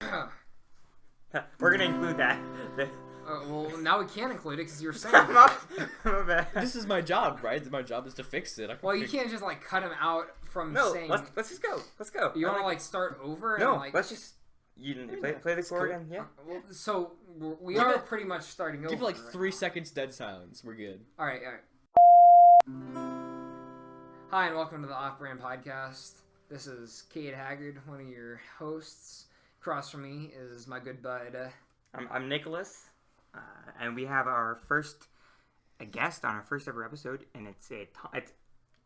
We're gonna include that. Well, now we can't include it because you were saying My bad. This is my job, right? My job is to fix it. Well, you can't just like cut him out from No, saying. let's just go. Let's go. You want to like start over? No, and, like, let's just play the chord again. Yeah. Well, so we Give are it- pretty much starting over. Give it like right? 3 seconds dead silence. We're good. All right. Hi, and welcome to the Off-Brand Podcast. This is Cade Haggard, one of your hosts. Across from me is my good bud. I'm Nicholas, and we have our first guest on our first ever episode, and it's a Thomas.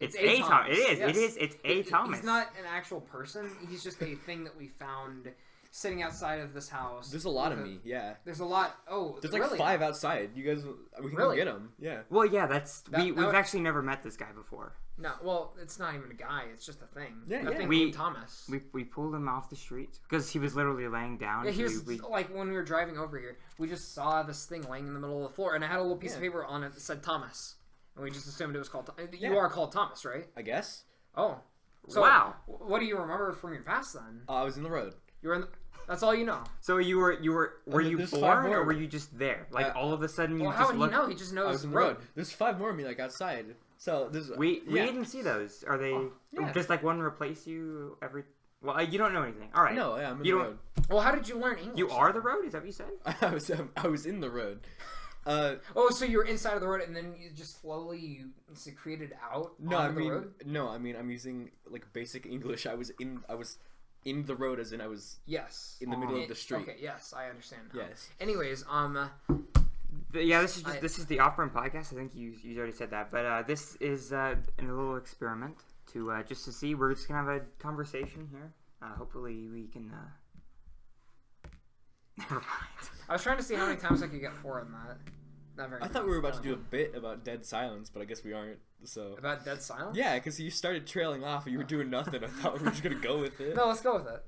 Yes. It's a Thomas. He's not an actual person. He's just a thing that we found sitting outside of this house. There's a lot of me, yeah. There's a lot. Oh, There's like really? 5 outside. You guys, we can Really? go get them. Yeah. Well, yeah, we've would- actually never met this guy before. No, well, it's not even a guy. It's just a thing. Yeah, a yeah. thing We- named Thomas. We pulled him off the street because he was literally laying down. Yeah, he so was like when we were driving over here. We just saw this thing laying in the middle of the floor, and it had a little piece of paper on it that said Thomas, and we just assumed it was called. You are called Thomas, right? I guess. Oh, so wow. What do you remember from your past then? I was in the road. You were in. That's all you know. So were you There's 5 born more. or were you just there? Like all of a sudden you Well, just how would he looked. know? He just knows I was in the road. There's 5 more of me like outside. So there's We yeah. didn't see those. Are they yeah. just like one replace you every? Well, you don't know anything. All right. No, yeah, I'm in You the don't- road. Well, how did you learn English? You are the road. Is that what you said? I was in the road. Oh, so you were inside of the road, and then you just slowly secreted out No, onto the road? I mean I'm using like basic English. I was in the road as in I was Yes. in the middle of the street. Okay, yes, I understand now. Yes. Anyways, Yeah, this is the Off-Brand Podcast. I think you already said that, but this is a little experiment to just to see. We're just gonna have a conversation here. Hopefully we can. Never mind. I was trying to see how many times I could get 4 on that. Not very I many. thought we were about to do a bit about dead silence, but I guess we aren't. So About dead silence? yeah, because you started trailing off and you were doing nothing. I thought we were just gonna go with it. No, let's go with it.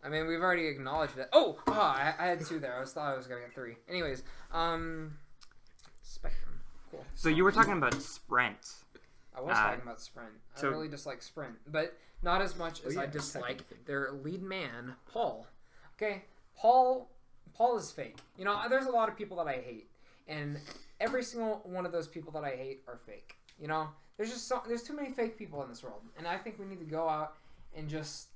I mean, we've already acknowledged it. I had 2 there. I thought I was gonna get 3. Anyways, Spectrum. Cool. So you were talking about Sprint. I was talking about Sprint. so- I really dislike Sprint, but not as much as yeah, I dislike technically. their lead man, Paul. Okay, Paul is fake. You know, there's a lot of people that I hate, and every single one of those people that I hate are fake. You know, there's too many fake people in this world, and I think we need to go out and just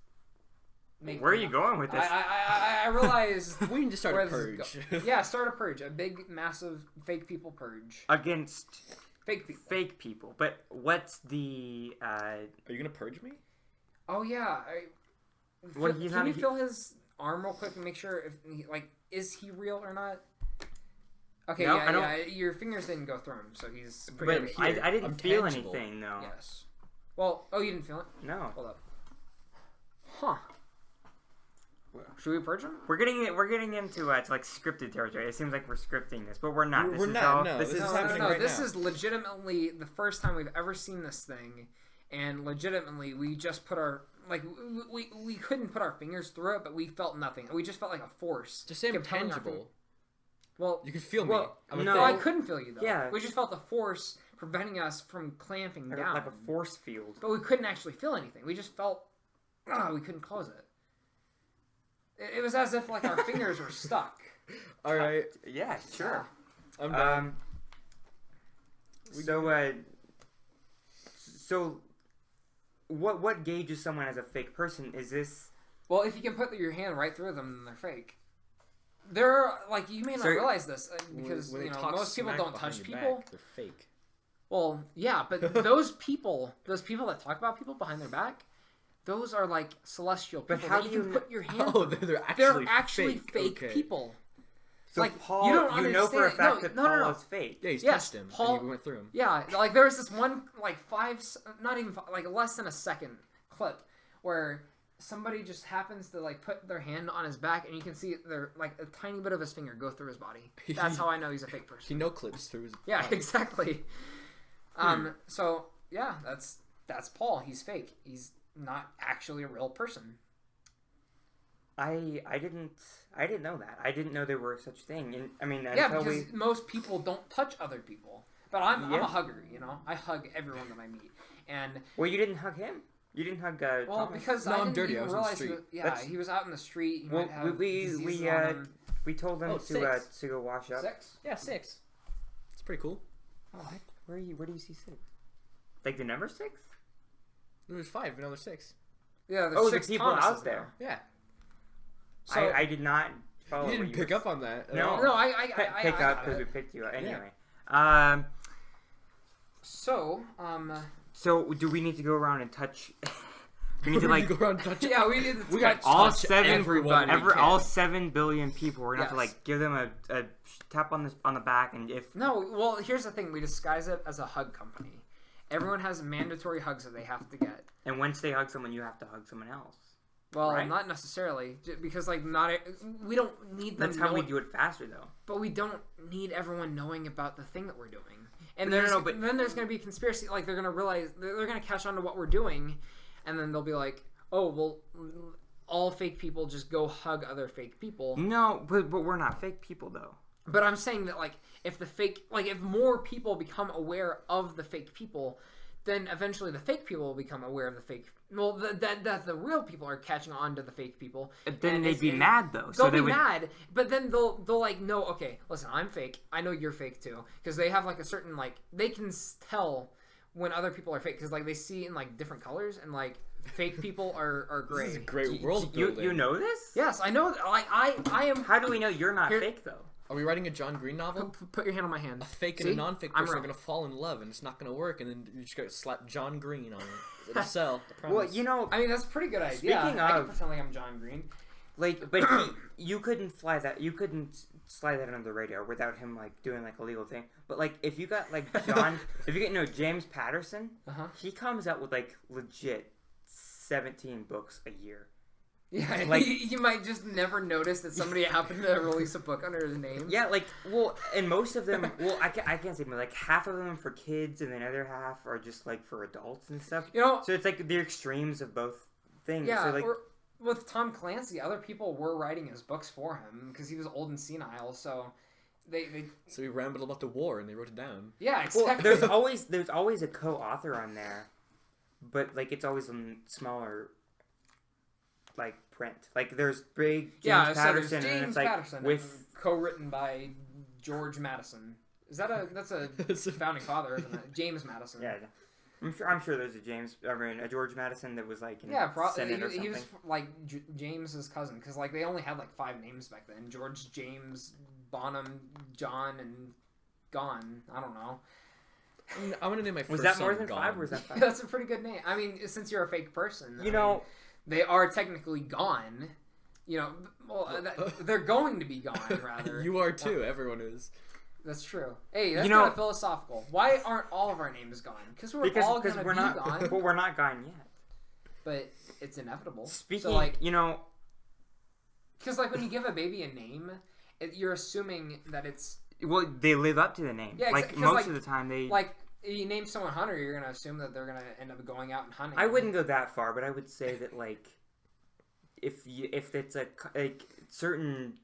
make. Where are you going with this? I realize We need to start where a this is purge. Yeah, start a purge, a big, massive fake people purge. Against Fake people. fake people. But what's the? Are you gonna purge me? Oh yeah. Well, he's can not- you feel his arm real quick and make sure if is he real or not? Okay, No, yeah, I don't- yeah. Your fingers didn't go through him, so he's But pretty. here, I didn't I'm feel tangible. anything though. Yes. Well, you didn't feel it. No. Hold up. Huh. Should we purge him? We're getting into to like scripted territory. It seems like we're scripting this, but we're not. We're not, no, This this is is No, happening no, right this now. is legitimately the first time we've ever seen this thing, and legitimately we just put our we couldn't put our fingers through it, but we felt nothing. We just felt like a force. Just say I'm compelling our tangible. Well, You can feel me. Well, I'm a no. no, I thing. couldn't feel you though. Yeah. We just felt the force preventing us from clamping down. like a force field. But we couldn't actually feel anything. We just felt we couldn't close it. It was as if like our fingers were stuck. All right, Yeah, sure. I'm done. So what gauges someone as a fake person? Is this? Well, if you can put your hand right through them, then they're fake. They're like you may not So- realize this because When they you know talk most people smack don't behind touch your people. back, they're fake. Well, yeah, but those people that talk about people behind their back, those are like celestial people. But how that do you can you put your hand. Oh, through. they're actually fake okay. people. So Like, Paul, you don't know for a understand- fact no, that no, Paul no. is fake. Yeah, he's Yes, touched him. Paul- And we went through him. Yeah, like there was this one like not even like less than a second clip where somebody just happens to like put their hand on his back and you can see their like a tiny bit of his finger go through his body. That's how I know he's a fake He person. no clips through his. Yeah, exactly. So yeah, that's Paul. He's fake. He's not actually a real person. I didn't know that. I didn't know there were such thing. And I mean, Yeah, until because most people don't touch other people. But I'm Yeah. a hugger, you know. I hug everyone that I meet. And well, you didn't hug him. You didn't hug Well, Thomas? because No, I I'm didn't dirty. I even was in the realize. street. Yeah, he was out in the street. He Well, might have we diseases on him. we told him Oh, to 6. go wash up. 6. Yeah, 6. It's pretty cool. Oh, what? Where do you see 6? Like the number 6? There's 5, another 6. Yeah, there's Oh, 6 the people Thomases out there. now. Yeah. So, I did not follow. You what didn't pick were up on that. at No. all. no, I pick got up because it. we picked you up anyway. So, So do we need to go around and touch? We need to like go around and touch it. yeah, we did We touch got all touch 7 everyone we can. all 7 billion people. We're gonna have to Yes. like give them a tap on the back, and if No, well, here's the thing. We disguise it as a hug company. Everyone has mandatory hugs that they have to get. and once they hug someone, you have to hug someone else. Well, Right. not necessarily, because like we don't need them. That's how we knowing, do it faster, though. But we don't need everyone knowing about the thing that we're doing. And No, then there's going to be a conspiracy. Like they're going to realize they're going to catch on to what we're doing, and then they'll be like, "Oh, well, all fake people just go hug other fake people." No, but we're not fake people, though. But I'm saying that like if more people become aware of the fake people, then eventually the fake people will become aware of the fake. Well, that the real people are catching on to the fake people. Then and they'd be mad, though. They'll So they be would. mad, but then they'll like, no, okay, listen, I'm fake. I know you're fake too, because they have like a certain like they can tell when other people are fake because like they see in like different colors and like fake people are gray. This is great world building. You know this? Yes, I know. Like I am. How do we know you're not Here- fake, though? Are we writing a John Green novel? Put your hand on my hand. A fake See? and a non-fake I'm person are real. going to fall in love, and it's not going to work, and then you just got to slap John Green on it. It'll sell. I promise. Well, you know, I mean, that's a pretty good idea. Speaking I can of- pretend like I'm John Green. like, but you couldn't fly that. You couldn't slide that under the radar without him like doing like a legal thing. But like, if you got like John, if you get James Patterson, he comes out with like legit 17 books a year. Yeah, Like- you might just never notice that somebody happened to release a book under his name. Yeah, like, well, and most of them, well, I can't say, but like half of them for kids, and the other half are just like for adults and stuff. You know, So it's like the extremes of both things. yeah, So like, or with Tom Clancy, other people were writing his books for him because he was old and senile. So they So we rambled about the war, and they wrote it down. yeah, well, exactly. there's always a co-author on there, but like it's always in smaller, like print. Like there's big James Patterson, so there's and James it's like Patterson, with co-written by George Madison. That's a founding father, isn't it? James Madison. yeah. I'm sure there's a George Madison that was like in Yeah, Senate or something. he was like James's cousin because like they only had like 5 names back then: George, James, Bonham, John, and Gone. I don't know. I'm gonna name my first Was that son more than Gone. 5 or was that 5? That's a pretty good name. I mean, since you're a fake person, You know, they are technically gone. You know, well, they're going to be gone rather. You are too. Everyone is. That's true. Hey, that's You know- kind of philosophical. Why aren't all of our names gone? Because we're all because gonna we're be not, gone. but we're not gone yet. But it's inevitable. Speaking, so, like, you know, because like when you give a baby a name, you're assuming that it's well, they live up to the name. Yeah, like 'cause, most like- of the time, they. like you name someone Hunter, you're gonna assume that they're gonna end up going out and hunting. I wouldn't go that far, but I would say that like, if it's like certain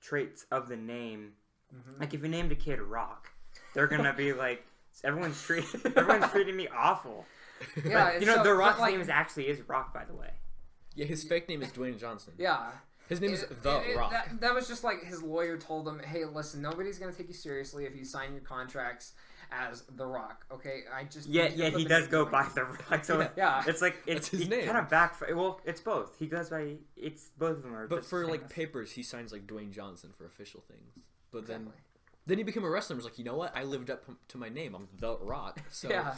traits of the name, Mhm. like if you named a kid Rock, they're gonna be like, everyone's treating me awful. Yeah, But, you know, so- the but, Rock's like- name is Rock, by the way. Yeah, his fake name is Dwayne Johnson. Yeah. His name is The Rock. That was just like his lawyer told him, "Hey, listen, nobody's gonna take you seriously if you sign your contracts as The Rock." Okay, Yeah, he does go by the Rock, so Yeah. it's like That's his name. kind of backfire. Well, it's both. He goes by both of them are. But just for the like same. papers, he signs like Dwayne Johnson for official things. But Exactly. then he became a wrestler and was like, you know what? I lived up to my name. I'm The Rock. So Yeah.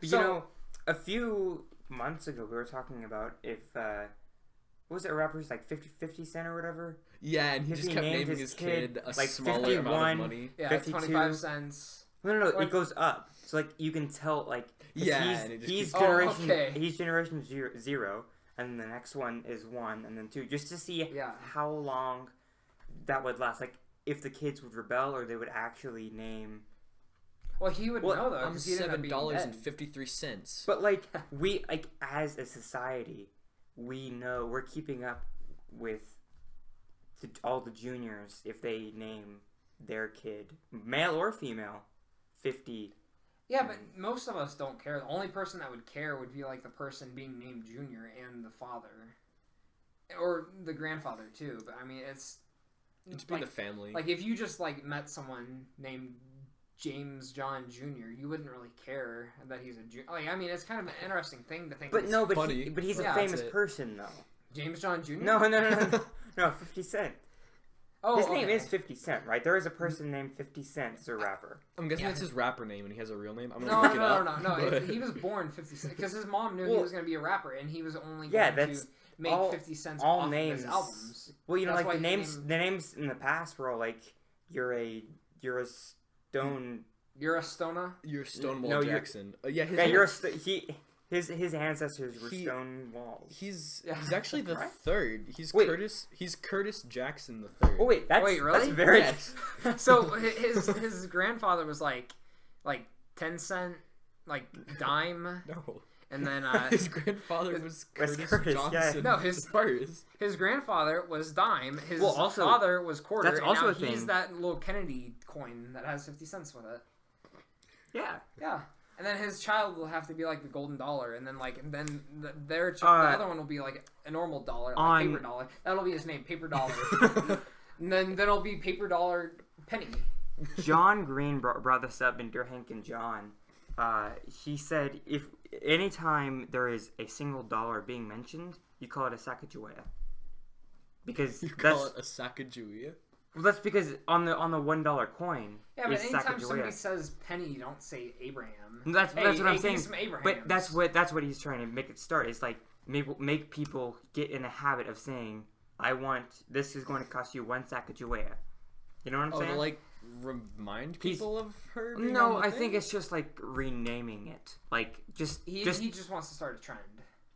But, So- you know, a few months ago we were talking about if what was it, a rapper's like 50 Cent or whatever? yeah, and he If just he kept named naming his his kid a like smaller amount 51, of money. Yeah, 52. 25 cents. No, Or- it goes up. So like you can tell like 'cause Yeah, and it just he's keeps- generation okay. he's generation 0, and then the next one is 1, and then 2, just to see Yeah. how long that would last. Like if the kids would rebel or they would actually name. Well, he would Well, know though, I'm because he didn't end up being dead. $7.53. But like we like as a society, we know we're keeping up with all the juniors if they name their kid, male or female, 50 Yeah, but most of us don't care. The only person that would care would be like the person being named Junior and the father, or the grandfather too. But I mean, it's It'd like, be the family. Like if you just like met someone named James John Jr., you wouldn't really care that he's a junior. Like I mean, it's kind of an interesting thing to think. But no, but funny. he's Yeah, a famous that's it. person though. James John Jr. No, no, 50 Cent. Oh, His name okay. is 50 Cent, right? There is a person named 50 Cent as a rapper. I'm guessing Yeah. that's his rapper name, and he has a real name. I'm No, gonna look it up. no. but- He was born 50 Cent because his mom knew he Well, was going to be a rapper, and he was only yeah, going that's to make all- 50 cents all off names. of his albums. Well, you know, That's like why the he names in the past were all like you're a stone. You're a stoner. You're Stonewall No, you're- Jackson. Yeah, his Yeah, name- you're his ancestors were He- stone walls. He's Yeah. actually the Right? third. He's Wait. Curtis Jackson the third. Oh wait, that's Wait, really? That's very. Yes. So his grandfather was like 10 cent, like dime, No. and then His grandfather was Curtis Curtis, yeah. Johnson. No, his- first. his grandfather was dime. His Well, also- father was quarter. that's and also now a thing. he's that little Kennedy coin that has 50 cents with it. Yeah. Yeah. And then his child will have to be like the golden dollar, and then their the other one will be like a normal dollar, like on- paper dollar. That'll be his name, paper dollar. And then it'll be paper dollar penny. John Green brought this up in Dear Hank and John. He said if anytime there is a single dollar being mentioned, you call it a Sacagawea. Because You that's call it a Sacagawea? well, that's because on the $1 coin Yeah, but is anytime somebody Sacagawea. says penny, you don't say Abraham. That's what I'm give me saying. some Abrahams. But that's what he's trying to make it start. It's like make people get in the habit of saying, "I want this is going to cost you 1 Sacagawea." You know what I'm Oh, saying? to like remind He's- people of her? Being No, on the I think thing? it's just like renaming it. Like he just wants to start a trend.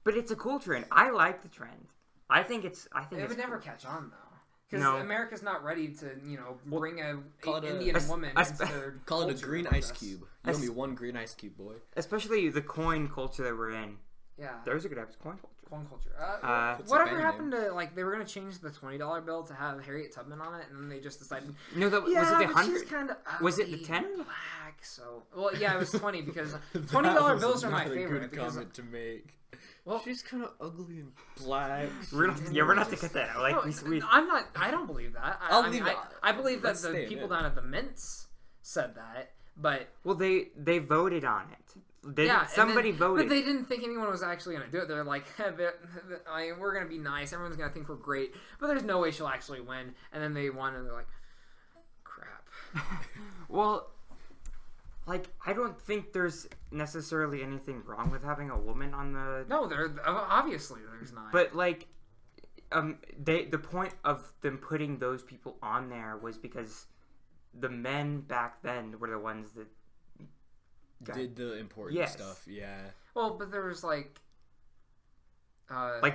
but it's a cool trend. I like the trend. I think It it's would never cool. catch on though, because No. America's not ready to bring call it a- Indian a- woman a into spe- their Call it a culture green like ice this. cube. You owe me 1 green ice cube, boy. Especially the coin culture that we're in. Yeah. There's a good episode coin culture. Coin culture. It's a Whatever band happened to like they were gonna change the $20 bill to have Harriet Tubman on it, and then they just decided. No, that was it the but she's 100? kind of Was it the 10? black? So it was 20 because $20 bills are my Not a favorite. good Because, comment to make. well, She's kind of ugly and black. We're gonna have to cut that out. Like no, we I'm not. I don't believe that. I'll leave it. I believe that Let's the stay in people it. down at the mints said that, but well they voted on it. yeah, Somebody voted. But they didn't think anyone was actually going to do it. They're like, we're going to be nice. Everyone's going to think we're great. But there's no way she'll actually win. And then they won, and they're like, crap. Well, like I don't think there's necessarily anything wrong with having a woman on the. No, obviously there's not. But like, the point of them putting those people on there was because the men back then were the ones that Did the important Yes. stuff, yeah. well, but there was like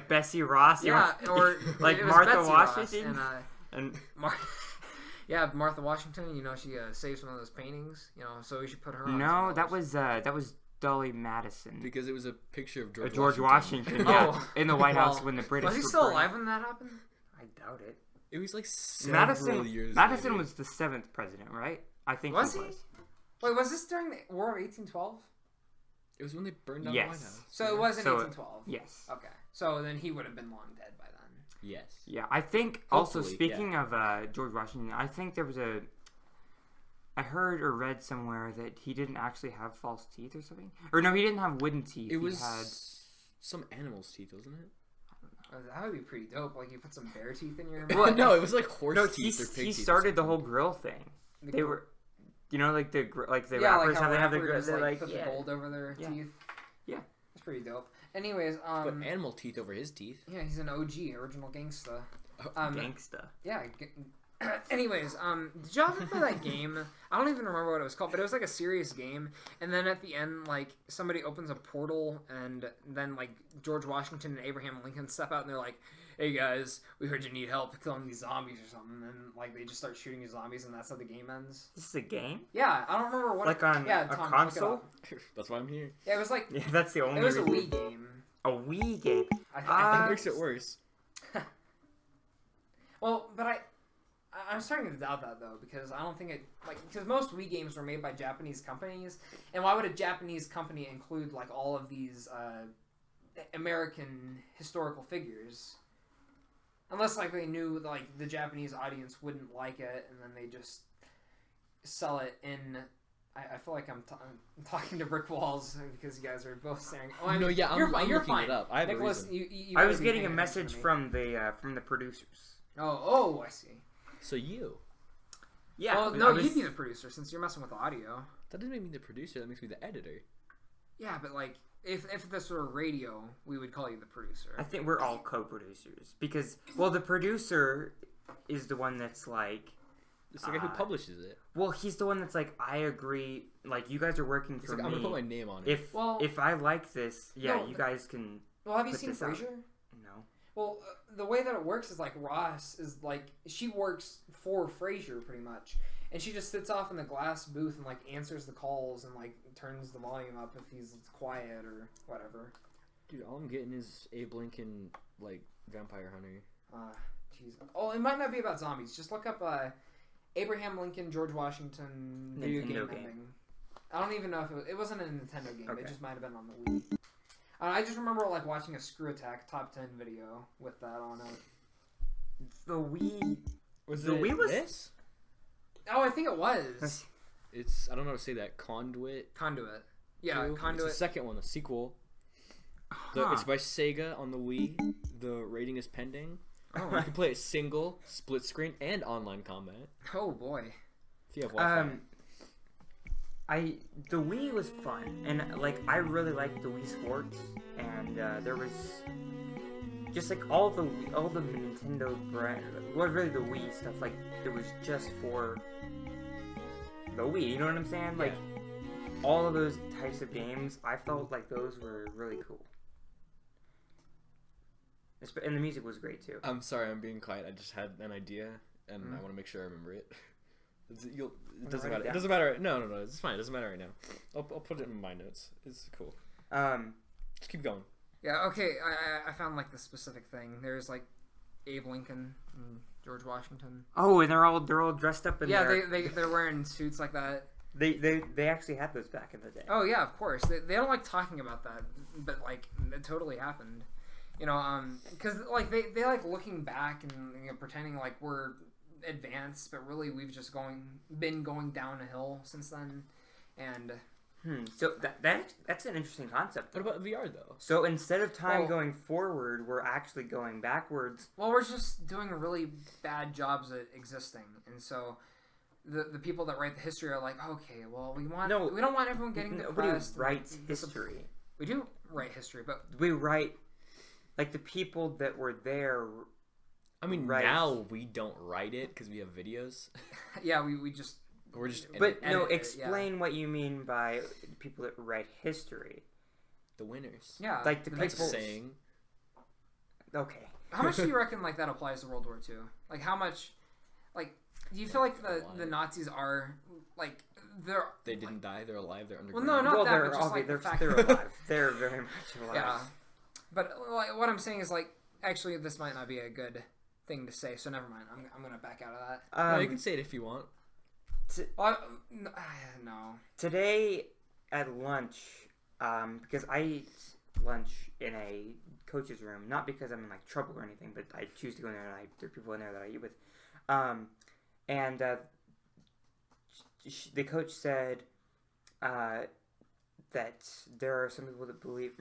Bessie Ross, yeah, or like it was Martha Betsy Ross Washington, and and yeah, Martha Washington. She saves one of those paintings. So we should put her on. no, as that well. was Dolly Madison. Because it was a picture of George, George Washington, yeah, Oh. in the White House Well, when the British was he were still burning. alive when that happened? I doubt it. It was like several years Madison later. was the 7th president, right? I think Was he he? was. Wait, was this during the War of 1812? It was when they burned down Yes. the White House. So it was in So, 1812. Yes. Okay. So then he would have been long dead by then. Yes. Yeah, I think also Hopefully, speaking of George Washington, I think there was I heard or read somewhere that he didn't actually have false teeth or something. Or no, he didn't have wooden teeth. It was He had some animal's teeth, wasn't it? Oh, that would be pretty dope. Like you put some bear teeth in your Well, mouth. no, it was like horse no, teeth or pig he teeth. or started the something. whole grill thing. The They gr- were, like the yeah, rappers like how they have the grill. rappers, They're like put yeah. the gold over their Yeah. teeth. Yeah. That's pretty dope. Anyways, But animal teeth over his teeth. yeah, he's an OG, original gangsta. Oh, Gangsta. Yeah. Anyways, did y'all ever play that game? I don't even remember what it was called, but it was like a serious game. And then at the end, like somebody opens a portal, and then like George Washington and Abraham Lincoln step out, and they're like, "Hey guys, we heard you need help killing these zombies or something." And like they just start shooting these zombies, and that's how the game ends. This is a game? Yeah, I don't remember what. Like on yeah, a Tom, look it console? up. That's why I'm here. Yeah, it was like Yeah, that's the only it was a reason. Wii game. A Wii game. I That think. makes it worse. Well, but I'm starting to doubt that though, because I don't think because most Wii games were made by Japanese companies, and why would a Japanese company include like all of these American historical figures? Unless like they knew like the Japanese audience wouldn't like it, and then they just sell it in. I feel like I'm talking to brick walls because you guys are both staring. Oh, I mean, yeah, you're I'm you're looking fine. it up. I have Nicholas, a reason. you I was better be getting a paying attention message to me. from the producers. Oh, I see. So you. Yeah. Well, no, you'd be the producer since you're messing with audio. That doesn't make me the producer. That makes me the editor. Yeah, but like, if this were radio, we would call you the producer. I think we're all co-producers because, well, the producer is the one that's like. It's the guy who publishes it. Well, he's the one that's like, I agree. Like, you guys are working for like, me. I'm gonna put my name on it. If I like this, yeah, No, you guys can. Well, have you put seen this out. Frasier? No. Well, the way that it works is like Ross is like she works for Frasier pretty much, and she just sits off in the glass booth and like answers the calls and like turns the volume up if he's quiet or whatever. Dude, all I'm getting is Abe Lincoln like Vampire Hunter. Jeez. Oh, it might not be about zombies. Just look up Abraham Lincoln, George Washington video game ending. I don't even know if it wasn't a Nintendo game. Okay. It just might have been on the Wii. I just remember like watching a Screw Attack top 10 video with that on it. The Wii. Was the it Wii was this? Oh, I think it was It's I don't know how to say that. Conduit. Conduit. Yeah, 2. Conduit. It's the second one, the sequel. Huh. It's by Sega on the Wii. The rating is pending. Oh. You can play it single, split screen, and online combat. Oh boy. If you have Wi-Fi. The Wii was fun, and like I really liked the Wii Sports, and there was just like all the Nintendo brand, well, really the Wii stuff, like it was just for the Wii. You know what I'm saying? Like all of those types of games, I felt like those were really cool, and the music was great too. I'm sorry, I'm being quiet. I just had an idea, and I want to make sure I remember it. It doesn't matter. It doesn't matter. No. It's fine. It doesn't matter right now. I'll put it in my notes. It's cool. Just keep going. Yeah. Okay. I found like the specific thing. There's like Abe Lincoln and George Washington. Oh, and they're all dressed up in they're wearing suits like that. They actually had those back in the day. Oh yeah, of course. They don't like talking about that, but like it totally happened. You know, because like they like looking back and pretending like we're advanced, but really we've just been going down a hill since then. And so that's an interesting concept. What about VR though? So instead of time going forward, we're actually going backwards. Well, we're just doing really bad jobs at existing, and so the people that write the history are like, okay, well we don't want everyone getting depressed. Nobody writes history. We do write history, but we write like the people that were there. I mean, now we don't write it because we have videos. Yeah, we're just. But no, explain what you mean by people that write history. The winners. Yeah, like the people saying. Okay. How much do you reckon like that applies to World War II? Like how much? Like, do you feel like the Nazis are like they didn't die? They're alive. They're underground. Well, no, not that. They're, but just, okay, like, they're, the fact they're alive. They're very much alive. Yeah, but like, what I'm saying is like actually this might not be a good thing to say, so never mind. I'm gonna back out of that. No, you can say it if you want. No. Today at lunch, because I eat lunch in a coach's room, not because I'm in like trouble or anything, but I choose to go in there and there are people in there that I eat with. And the coach said that there are some people that believe,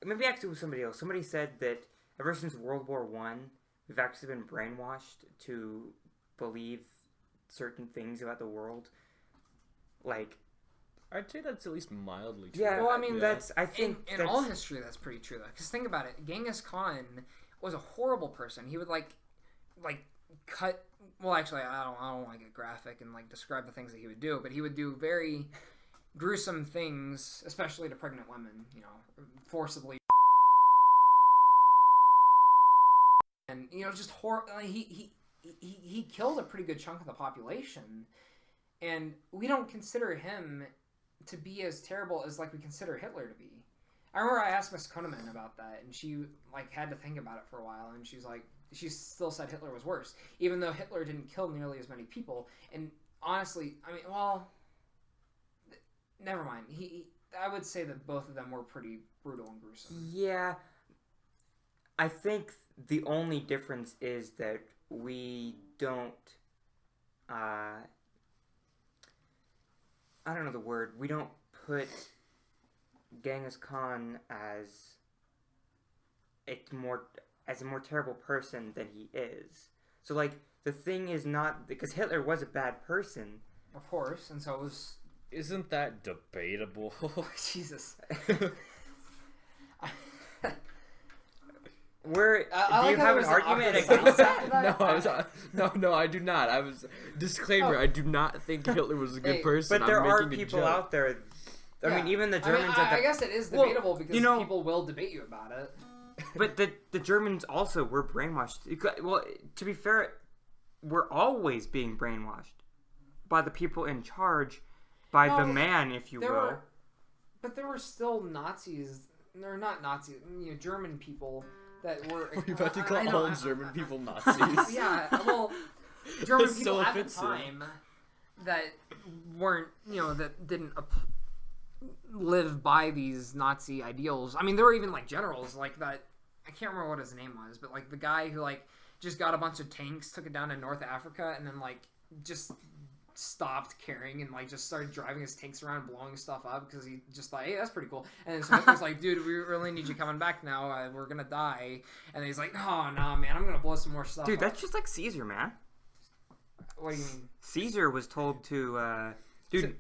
maybe actually it was somebody else. Somebody said that ever since World War I, we've actually been brainwashed to believe certain things about the world. Like, I'd say that's at least mildly true. Yeah, well, I mean, that's, I think in all history that's pretty true though. Because think about it, Genghis Khan was a horrible person. He would like cut. Well, actually, I don't want to get graphic and like describe the things that he would do, but he would do very gruesome things, especially to pregnant women. You know, forcibly. And just he killed a pretty good chunk of the population, and we don't consider him to be as terrible as like we consider Hitler to be. I remember I asked Miss Koneman about that, and she like had to think about it for a while, and she's like, she still said Hitler was worse, even though Hitler didn't kill nearly as many people. And honestly, I mean, well, never mind. I would say that both of them were pretty brutal and gruesome. Yeah. I think the only difference is that we don't, I don't know the word, we don't put Genghis Khan as a more terrible person than he is. So, like, the thing is not, because Hitler was a bad person. Of course, and so it was... Isn't that debatable? Jesus. Do you have an argument against that? No, I do not. Disclaimer, I do not think Hitler was a good person. But there are people out there. I mean, even the Germans... I guess it is debatable because people will debate you about it. But the Germans also were brainwashed. Well, to be fair, we're always being brainwashed by the people in charge, by the man, if you will. But there were still Nazis, or not Nazis, German people that were... Were you about to call all German people Nazis? Yeah, well, German people at the time that weren't, that didn't live by these Nazi ideals. I mean, there were even, like, generals like that. I can't remember what his name was, but, like, the guy who, like, just got a bunch of tanks, took it down to North Africa, and then, like, just stopped caring and, like, just started driving his tanks around, blowing stuff up because he just thought, hey, that's pretty cool. And then so Hitler's like, dude, we really need you coming back now. We're gonna die. And then he's like, oh, no, man, I'm gonna blow some more stuff Dude, up. that's just like Caesar, man. What do you mean? Caesar was told to...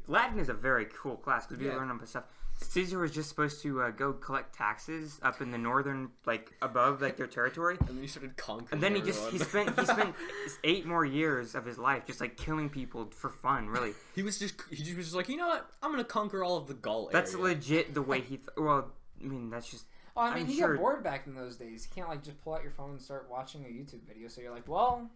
Latin is a very cool class because we learn about stuff. Caesar was just supposed to go collect taxes up in the northern, like, above, like, their territory. And then he started conquering And then everyone. he spent 8 more years of his life just, like, killing people for fun, really. He was just like, you know what? I'm going to conquer all of the Gaul That's area. legit the way he... well, I mean, that's just... Well, I mean, you get bored back in those days. You can't, like, just pull out your phone and start watching a YouTube video. So you're like, well...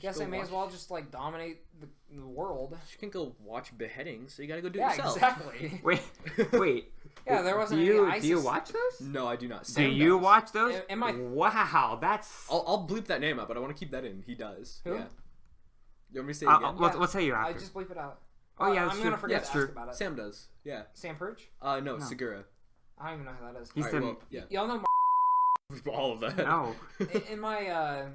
Guess I may as well just, like, dominate the world. You can go watch beheadings, so you gotta go do it yeah, yourself. Exactly. Wait. Yeah, there wasn't do you, any ISIS. Do you watch those? No, I do not. Do you watch those? Wow, that's... I'll bleep that name out, but I want to keep that in. He does. Who? Yeah. You want me to say it again? We'll tell you after. I just bleep it out. Oh, yeah, that's I'm true. gonna forget That's to true. ask about it. Sam does. Yeah. Sam Perch? No, Segura. I don't even know who that is. He's Y'all know all of that. No. In my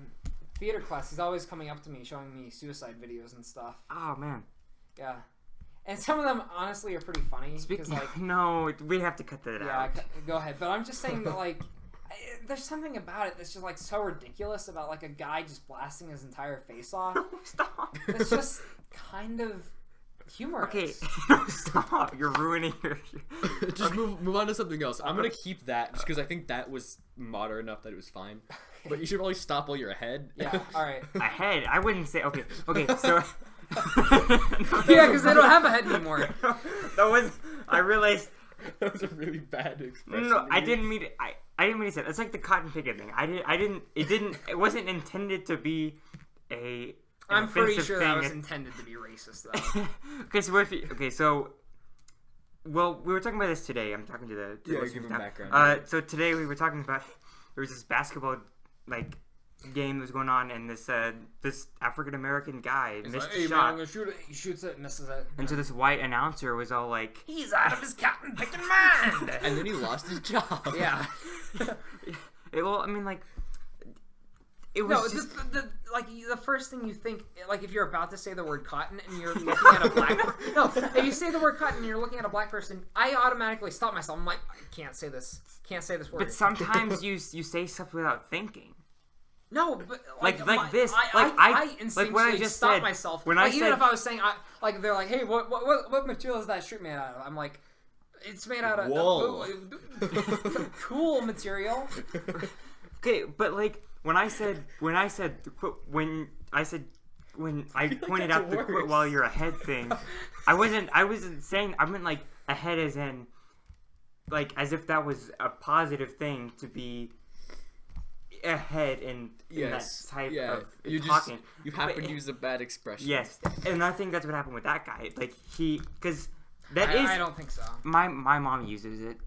theater class, he's always coming up to me, showing me suicide videos and stuff. Oh, man. Yeah. And some of them, honestly, are pretty funny. Because, like... No, we have to cut that out. Yeah, go ahead. But I'm just saying that, like... There's something about it that's just, like, so ridiculous about, like, a guy just blasting his entire face off. No, stop. It's just kind of humorous. Okay, stop. You're ruining your... Just move on to something else. I'm going to keep that just because I think that was modern enough that it was fine. But you should probably stop while you're ahead. Yeah, alright. A head? I wouldn't say... Okay, so... Yeah, because they don't have a head anymore. That was... I realized... That was a really bad expression. No, I didn't mean it. I didn't mean to say that. It's like the cotton picket thing. It wasn't intended to be an I'm pretty offensive sure thing. that was intended to be racist, though. Well, we were talking about this today. I'm talking to the give them background. So today we were talking about, there was this basketball, like, game that was going on, and this African American guy missed a shot. Man, I'm gonna shoot it. He shoots it, misses it. And so this white announcer was all like, "He's out of his cotton picking mind," and then he lost his job. Yeah. Well, I mean, like, it was the first thing you think, like, if you're about to say the word cotton and you're looking at a black if you say the word cotton and you're looking at a black person, I automatically stop myself. I'm like, I can't say this word. But sometimes you say stuff without thinking. No, but I instinctually just stop said, myself. When like, I even said, if I was saying, they're like, hey, what material is that shirt made out of? I'm like, it's made out of cool material. Okay, but like when I pointed out the quit while you're ahead thing, I wasn't saying, I meant like ahead as in, like, as if that was a positive thing to be ahead in that type of talking. You happen to use a bad expression. Yes, and I think that's what happened with that guy. Like, because I don't think so. My mom uses it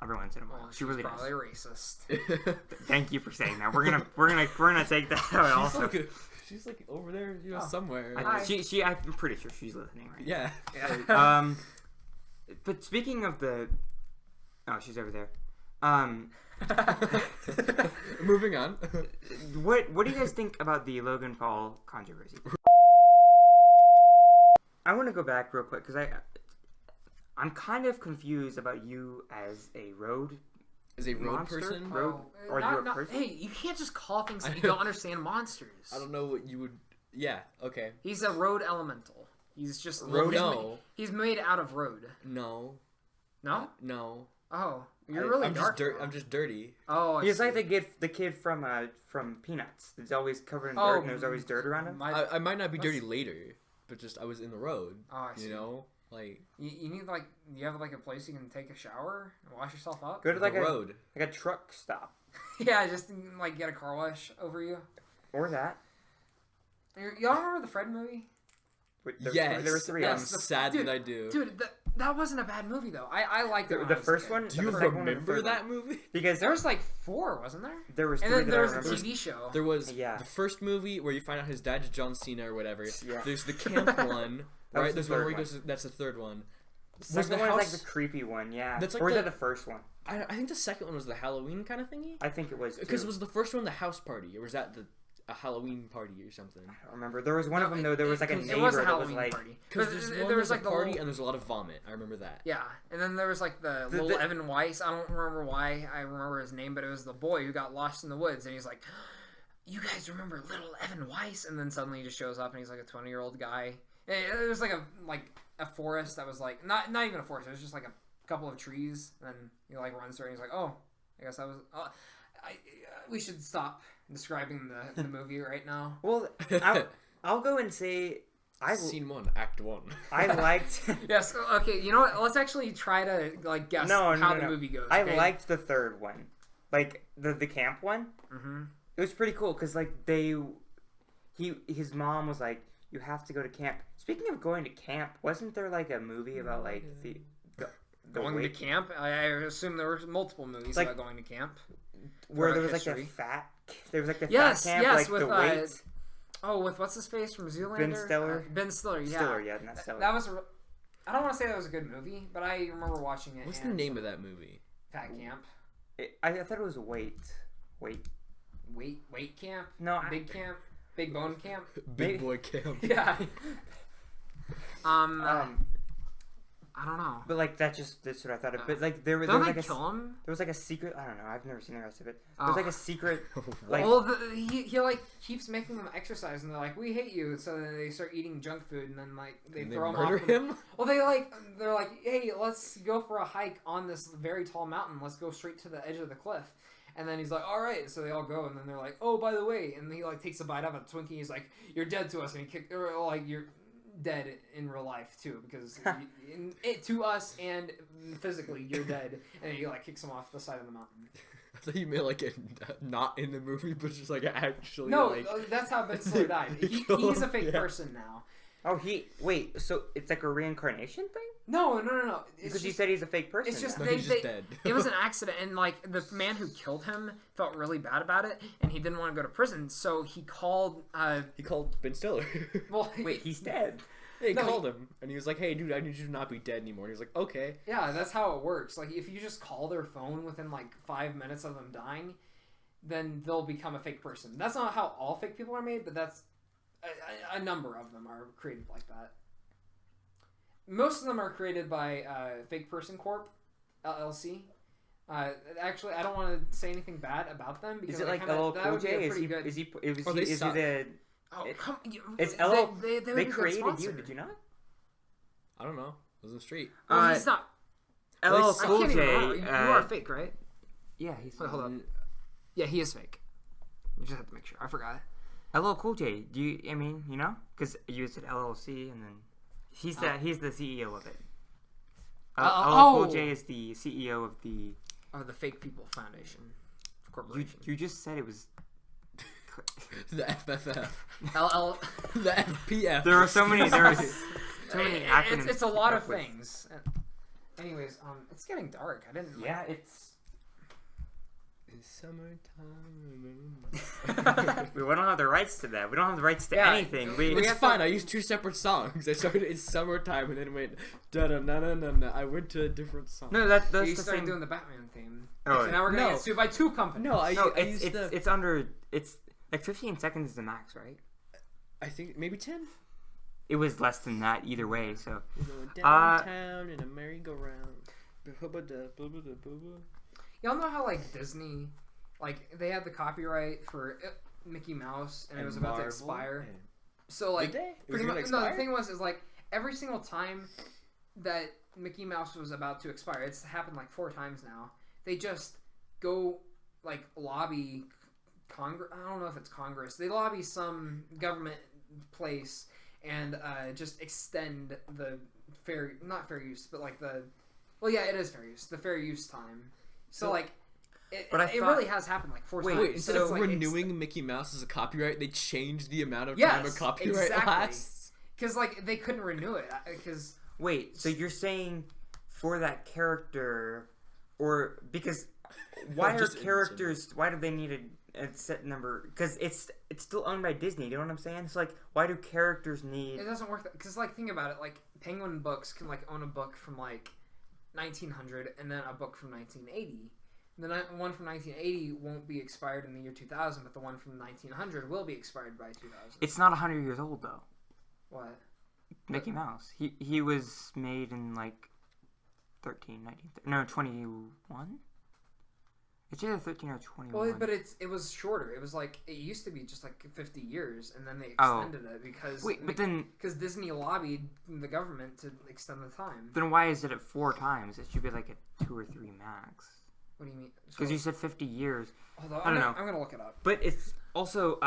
every once in a while. Well, she really probably does. Racist. Thank you for saying that. We're gonna take that out also. She's like over there, somewhere. I'm pretty sure she's listening right Yeah. now. But speaking of she's over there. Moving on. What do you guys think about the Logan Paul controversy? I want to go back real quick because I'm kind of confused about you as a road monster? Person. Or you're a person? Hey, you can't just call things that you don't understand monsters. I don't know what you would. Yeah. Okay. He's a road elemental. He's just road. No. He's made out of road. No. No. No. Oh, you're really dark. I'm just dirty. Oh, he's like the kid from Peanuts. He's always covered in dirt, and there's always dirt around him. I might not be dirty later, but just I was in the road. Oh, I see. You know, like you need you have like a place you can take a shower and wash yourself up. Go to like road, like a truck stop. Yeah, just like get a car wash over you. Or that. Y'all remember the Fred movie? Yes. There were three. I'm sad that I do. Dude, that wasn't a bad movie though. I liked it. The first one. Do you remember that movie? Because there was like 4, wasn't there? There was. And three then there was a remember. TV show. There was the first movie where you find out his dad's John Cena or whatever. Yeah. There's the camp one, right? There's one where he goes. That's the third one. The second one is like the creepy one, yeah. That's like or is that the first one? I think the second one was the Halloween kind of thingy. I think it was because was the first one the house party, or was that a Halloween party or something? I don't remember. There was one of them though. There was like a neighbor it was a that was Halloween like party. Because there was like a party and there's a lot of vomit. I remember that. Yeah, and then there was like the little Evan Weiss. I don't remember why I remember his name, but it was the boy who got lost in the woods, and he's like, "You guys remember little Evan Weiss?" And then suddenly he just shows up, and he's like a 20-year-old guy. It was like a forest that was like not even a forest. It was just like a couple of trees. And then he like runs through, and he's like, "Oh, I guess I was." We should stop describing the movie right now. Well, I'll go and say Scene 1, Act 1. I liked. Yes. Okay. You know what? Let's actually try to like guess how the movie goes. I liked the third one, like the camp one. Mm-hmm. It was pretty cool because like his mom was like, "You have to go to camp." Speaking of going to camp, wasn't there like a movie about like the going to camp? I assume there were multiple movies about going to camp. Where there was like the fat camp, yes, like with the weight. With what's his face from Zoolander? Ben Stiller. Ben Stiller, yeah. Not Stiller. That was. I don't want to say that was a good movie, but I remember watching it. What's the name of that movie? Fat Camp. I thought it was Weight Camp. No, Big Camp. Big Bone Camp. Big Boy Camp. Yeah. I don't know. But like that's what I thought of. But like there was kill him? There was like a secret. I don't know. I've never seen the rest of it. There was like a secret. Like he like keeps making them exercise, and they're like, "We hate you." So then they start eating junk food, and then like they throw him off. Him? Well, they're like, "Hey, let's go for a hike on this very tall mountain. Let's go straight to the edge of the cliff." And then he's like, "All right." So they all go, and then they're like, "Oh, by the way," and he like takes a bite out of a Twinkie. He's like, "You're dead to us," and he kicked, or like you're dead in real life too, because to us and physically you're dead, and he like kicks him off the side of the mountain. I thought you meant like not in the movie, but just like actually. No, like... that's how Ben Stiller died. He's a fake person now. Oh, wait. So it's like a reincarnation thing? No. Because you said he's a fake person. It's just he's just dead. It was an accident, and like the man who killed him felt really bad about it, and he didn't want to go to prison, so he called. He called Ben Stiller. Well, wait, he's dead. Yeah, he called him, and he was like, "Hey, dude, I need you to not be dead anymore." And he was like, "Okay." Yeah, that's how it works. Like, if you just call their phone within like 5 minutes of them dying, then they'll become a fake person. That's not how all fake people are made, but that's a number of them are created like that. Most of them are created by Fake Person Corp LLC. Actually, I don't want to say anything bad about them because is it like LL Cool J? Is he the? Oh, come! It's LL. They created you. Did you not? I don't know. It was a street. Well, he's not. LL Cool J. You are fake, right? Yeah, he's. Wait, hold on. Yeah, he is fake. You just have to make sure. I forgot. LL Cool J. Do you? I mean, you know, because you said LLC, and then he's the CEO of it. LL Cool J is the CEO of the Fake People Foundation Corporation. You just said it was. The FFF. LL. The FPF. There are so many. too many acronyms. It's a lot of things. Anyways, it's getting dark. I didn't. Yeah, it's summertime. We don't have the rights to that. We don't have the rights to anything. It's fine. I used 2 separate songs. I started "It's Summertime" and then went da da na na na na. I went to a different song. No, that's you the started same. doing the Batman theme. Oh, so now we're gonna get sued by 2 companies. No, it's like 15 seconds is the max, right? I think maybe 10. It was less than that either way. So downtown in a merry-go-round. Y'all know how like Disney, like they had the copyright for Mickey Mouse and it was about to expire. So like pretty much no. The thing was like every single time that Mickey Mouse was about to expire, it's happened like 4 times now. They just go like lobby Congress. I don't know if it's Congress. They lobby some government place and just extend the not fair use, but like it is fair use. The fair use time. So like, it really has happened like 4 times. Wait, instead of renewing Mickey Mouse as a copyright, they changed the amount of time a copyright lasts? Because like they couldn't renew it. Because wait, so you're saying for that character, or because why are characters? Why do they need a set number? Because it's still owned by Disney. You know what I'm saying? It's like why do characters need? It doesn't work because like think about it. Like Penguin Books can like own a book from like 1900 and then a book from 1980. The one from 1980 won't be expired in the year 2000, but the one from 1900 will be expired by 2000. It's not 100 years old though. What? Mickey Mouse. He was made in like 21. It's either 13 or 21. Well, but it was shorter. It was like it used to be just like 50 years, and then they extended it because because Disney lobbied the government to extend the time. Then why is it at 4 times? It should be like a 2 or 3 max. What do you mean? Because you said 50 years. Although, I don't know. I'm gonna look it up. But it's also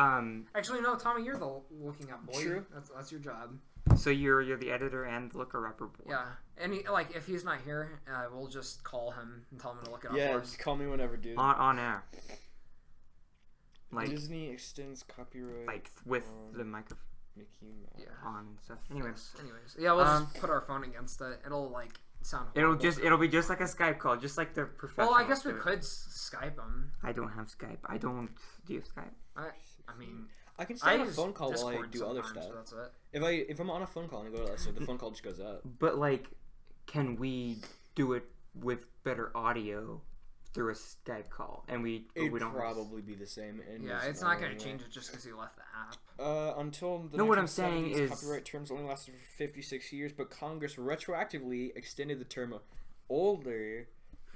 actually no, Tommy, you're the looking up boy. True. That's your job. So you're the editor and the looker-upper boy. Yeah, and if he's not here, we'll just call him and tell him to look it up. Yeah, for us. just call me whenever, dude. On air. Like Disney extends copyright. Like with the microphone. Mickey Mouse. On and stuff. Anyways, yeah, we'll just put our phone against it. It'll like sound horrible. It'll be just like a Skype call, just like the professional. Well, I guess we could Skype them. I don't have Skype. Do you have Skype? I mean, I can stay on a phone call while I do other stuff. So that's it. If I'm on a phone call and I go to so the phone call just goes up. But like, can we do it with better audio through a Skype call? And we don't probably be the same. Yeah, it's not going to change it just because you left the app. Until the what I'm saying is copyright terms only lasted for 56 years, but Congress retroactively extended the term older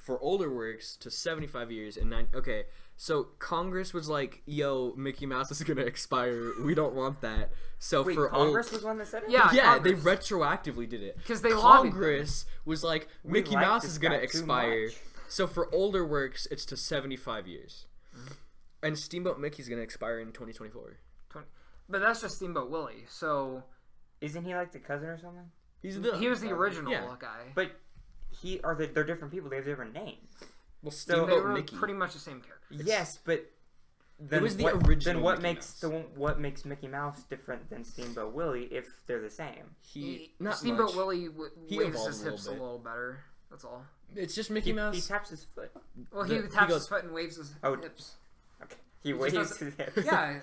works to 75 years and 9. Okay, so Congress was like, "Yo, Mickey Mouse is gonna expire. We don't want that." So wait, for Congress was one that said it. Yeah, they retroactively did it because they Congress was like, "Mickey Mouse is gonna expire." So for older works, it's to 75 years, and Steamboat Mickey's gonna expire in 2024. But that's just Steamboat Willie. So isn't he like the cousin or something? He was the original guy. But they're different people. They have different names. Well, Steamboat Mickey, pretty much the same character. Yes, but then it was the original. Then what makes Mickey Mouse different than Steamboat Willie if they're the same? Steamboat Willie waves his hips a little better. That's all. It's just Mickey Mouse. He taps his foot. Well, he taps his foot and waves his hips. Okay. He waves his hips. Yeah.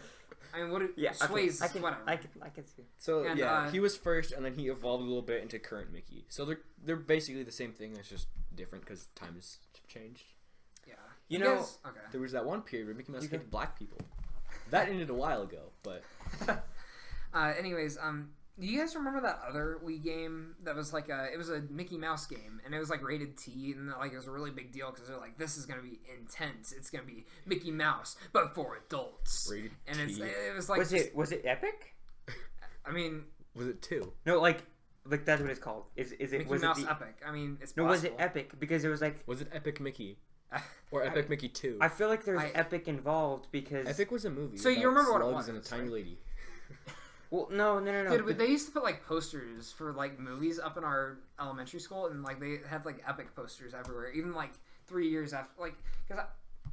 I mean, sways? I can see. So he was first, and then he evolved a little bit into current Mickey. So they're basically the same thing. It's just different because time has changed. Yeah, there was that one period where Mickey Mouse hated black people. That ended a while ago, but. Anyways, do you guys remember that other Wii game that was like it was a Mickey Mouse game, and it was like rated T, and like it was a really big deal because they're like, this is gonna be intense. It's gonna be Mickey Mouse, but for adults. Rated and T. It was like was it epic? I mean, was it 2? No, like that's what it's called. Is it Mickey Mouse Epic? I mean, it's no. Was it epic? Because it was like. Was it Epic Mickey? Or Epic Mickey 2? I feel like there's Epic involved because Epic was a movie. So you remember what it was? And a tiny lady. Well, no. Dude, they used to put like posters for like movies up in our elementary school, and like they had like Epic posters everywhere. Even like 3 years after, like, because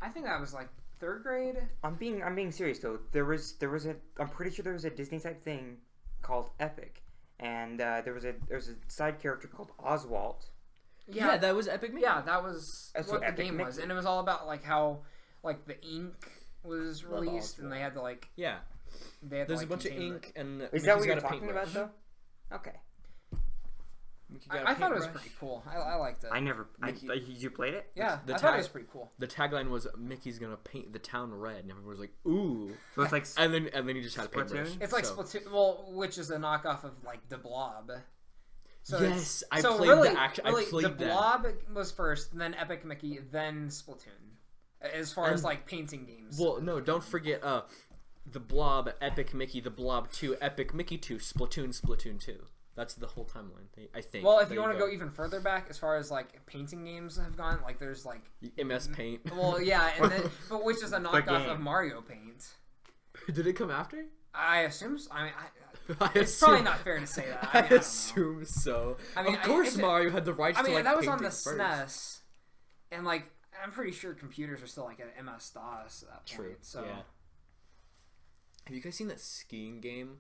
I think I was like 3rd grade. I'm being serious though. I'm pretty sure there was a Disney type thing called Epic, and there was a side character called Oswald. Yeah, that was Epic Mickey. Yeah, that was what the game was, and it was all about like how like the ink was released, and they had to like There's a bunch of ink, and is that what you're talking about though? Okay. I thought it was pretty cool. I liked it. You played it? Yeah, I thought it was pretty cool. The tagline was Mickey's gonna paint the town red, and everyone was like, "Ooh!" So it's like, and then he just had a paintbrush. It's like Splatoon, well, which is a knockoff of like the Blob. So yes, I played the action. Really, I played the Blob was first, then Epic Mickey, then Splatoon. As far as like painting games. Well, no, don't forget the Blob, Epic Mickey, the Blob 2, Epic Mickey 2, Splatoon 2. That's the whole timeline, I think. Well, if you want to go even further back, as far as like painting games have gone, like there's like MS Paint. Well, yeah, and then but which is a knockoff of Mario Paint. Did it come after? I assume. I mean, it's probably not fair to say that. I assume so. I mean, of course, Mario had the rights to like that was paint on the first. SNES, and like I'm pretty sure computers are still like at MS DOS at that point. True. So. Yeah. Have you guys seen that skiing game?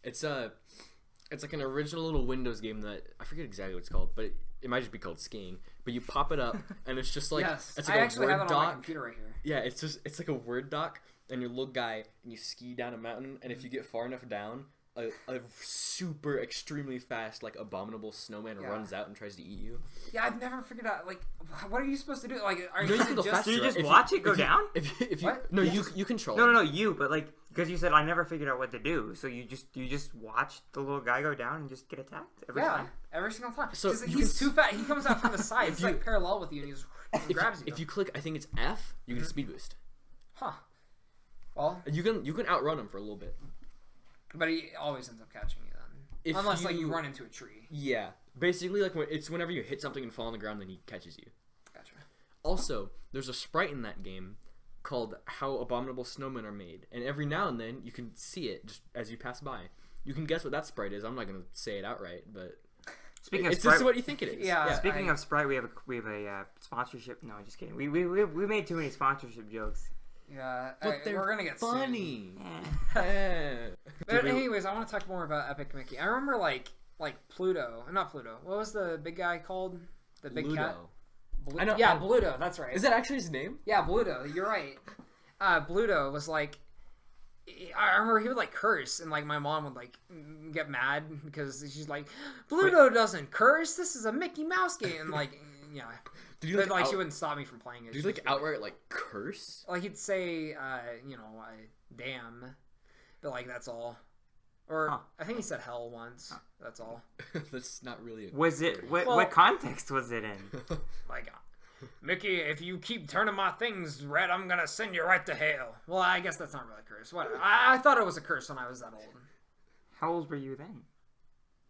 It's like an original little Windows game that I forget exactly what it's called, but it might just be called skiing. But you pop it up, and it's just like it's like I a actually Word have it doc. on my computer right here. Yeah, it's like a Word doc, and you're a little guy, and you ski down a mountain, and if you get far enough down, a super extremely fast like abominable snowman runs out and tries to eat you. Yeah, I've never figured out like what are you supposed to do? Like, are you you just do you just watch it go down? If you What? no, you control. No, you. But like because you said I never figured out what to do, so you just watch the little guy go down and just get attacked every time. Every single time. So he's too fat. He comes out from the side. It's like parallel with you, and he grabs you. If you click, I think it's F, you can speed boost. Huh. Well, you can outrun him for a little bit. But he always ends up catching you then. Unless like you run into a tree. Yeah. Basically like it's whenever you hit something and fall on the ground then he catches you. Gotcha. Also, there's a sprite in that game called How Abominable Snowmen Are Made. And every now and then you can see it just as you pass by. You can guess what that sprite is. I'm not going to say it outright, but speaking of it's Sprite, just what you think it is. Yeah. Speaking of Sprite, we have a sponsorship. No, just kidding. We made too many sponsorship jokes. Yeah, but we're gonna get funny. But anyways, I want to talk more about Epic Mickey. I remember like Pluto, not Pluto. What was the big guy called? The big Ludo. cat. I know. Yeah, Bluto. That's right. Is that actually his name? Yeah, Bluto. You're right. Bluto was like. I remember he would like curse, and like my mom would like get mad because she's like, Bluto doesn't curse. This is a Mickey Mouse game, and like yeah. Did you but like she wouldn't stop me from playing it. Did you like outright like curse? Like he'd say, damn, but like that's all. Or I think he said hell once. That's all. That's not really. What context was it in? Like, Mickey, if you keep turning my things red, I'm gonna send you right to hell. Well, I guess that's not really a curse. What? I thought it was a curse when I was that old. How old were you then?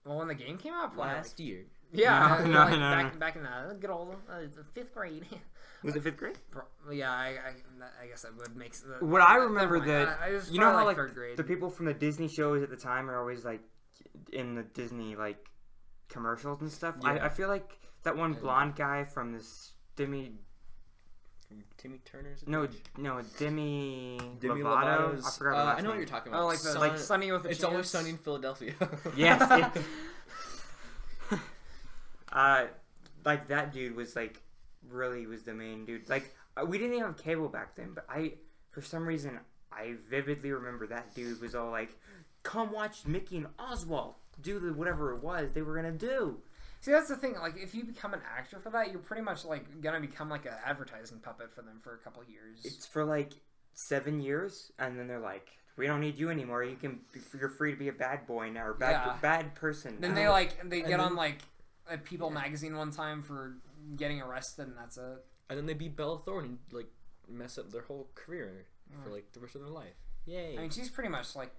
Well, when the game came out, Last year. Yeah, no. Back in the good old 5th grade. Was it 5th grade? Yeah, I guess that would make sense. What I remember you know how like 3rd grade. the people from the Disney shows at the time are always like in the Disney like commercials and stuff. Yeah. I feel like that one blonde guy from this Timmy Turner's. No, Demi Lovato's. I forgot. I know what you're talking about. Oh, like Sunny with a It's Chance? Always Sunny in Philadelphia. Yes. Like that dude was like really was the main dude. Like we didn't even have cable back then, but for some reason I vividly remember that dude was all like, "Come watch Mickey and Oswald do whatever it was they were gonna do." See, that's the thing. Like, if you become an actor for that, you're pretty much like gonna become like an advertising puppet for them for a couple years. It's for like 7 years, and then they're like, "We don't need you anymore. You're free to be a bad boy now, or bad person." Then they get on like a People magazine one time for getting arrested, and that's it. And then they beat Bella Thorne and like mess up their whole career for like the rest of their life. Yay! I mean, she's pretty much like.